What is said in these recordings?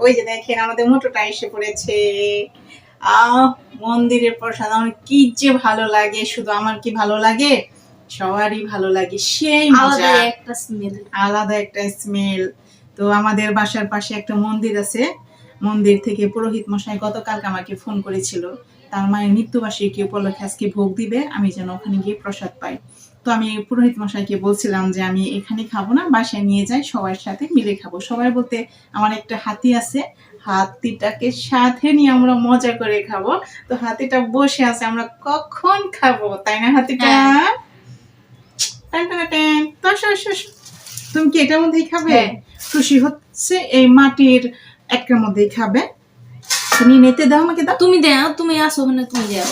ওই যে দেখেন আমাদের মোটোটা এসে পড়েছে। মন্দিরের প্রসাদ আমার কি যে ভালো লাগে, শুধু আমার কি ভালো লাগে, সবারই ভালো লাগে। সেই মজা, আলাদা একটা স্মেল। তো আমাদের বাসার পাশে একটা মন্দির আছে, মন্দির থেকে পুরোহিত মশাই গতকালকে আমাকে ফোন করেছিল, তার মায়ের মৃত্যুবার্ষিকী উপলক্ষে আজকে ভোগ দিবে, আমি যেন ওখানে গিয়ে প্রসাদ পাই। তো আমি পুরোহিত মশাইকে বলছিলাম যে আমি এখানে খাবো না, বাসায় নিয়ে যাই, সবার সাথে মিলে খাবো। সবাই বলতে আমার একটা হাতি আছে, হাতিটাকে সাথে নিয়ে আমরা মজা করে খাবো। তো হাতিটা বসে আছে, আমরা কখন খাবো, তাই না হাতিটা? তুমি কি এটার মধ্যেই খাবে? খুশি হচ্ছে এই মাটির একটার মধ্যেই খাবে। তুমি নিতে দাও, আমাকে দাও। তুমি দাও, তুমি আসো ওখানে, তুমি দাও।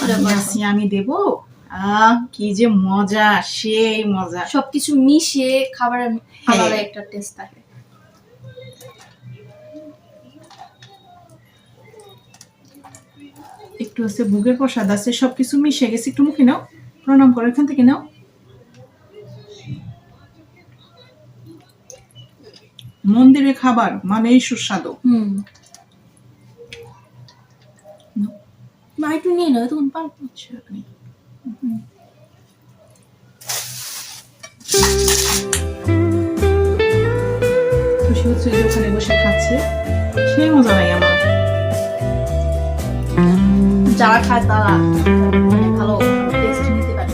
আমি দেবো। কি যে মজা, সেই মজা। সবকিছু মিশে খাবারের আলাদা একটা টেস্ট থাকে। একটু আছে ভোগের প্রসাদ আছে, সবকিছু মিশে গেছে। একটু মুখে নাও, প্রণাম করো, এখান থেকে নাও। মন্দিরে খাবার মানেই সুস্বাদু। মা একটু নিয়ে নাও, তখন পারবো। খুশি হচ্ছে যে ওখানে বসে খাচ্ছে, সেই মজা নাই আমার। যারা খায় তারা ভালো টেস্ট নিতে পারে।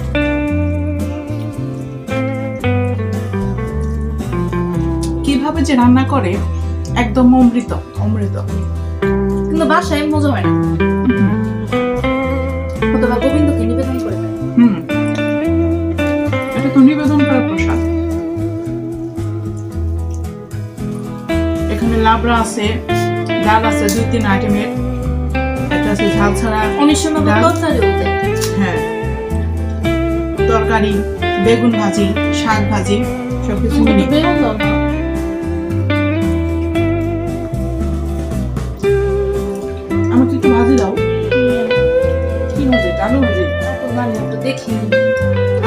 কিভাবে যে রান্না করে, একদম অমৃত অমৃত। কিন্তু বাসায় মজা হয় না, অথবা গোবিন্দকে নিবেদন করে দেয়। এটা তো নিবেদন করার প্রসাদ। এখানে লাবড়া আছে, ডাল আছে 2-3 আইটেমের, একটা আছে ঝাল ছাড়া, অনেক সময় তরকারি হতে। হ্যাঁ, তরকারি, বেগুন ভাজি, শাক ভাজি, সবকিছু মিলে। বেগুন দাও না। আমাকে একটু ভাজি দাও। কি ভাজি? আলু ভাজি? একটু দেখি।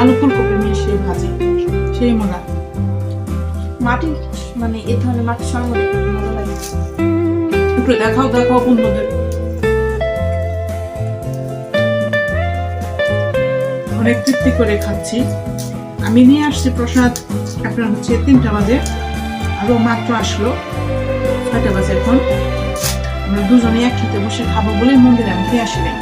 আলু ফুলকপি মিশিয়ে ভাজি, সেই মজা। মাটি মানে এই ধরনের মাটির সঙ্গে মজা লাগে। একটু দেখাও দেখাও বন্ধুদের। অনেক তৃপ্তি করে খাচ্ছি। আমি নিয়ে আসছি প্রসাদ, আপনার হচ্ছে 3টা বাজে, আরো মাত্র আসলো 6টা বাজে। এখন আমরা দুজনে একসাথে বসে খাবো বলে মন্দিরে আমি খেয়ে আসি নাই।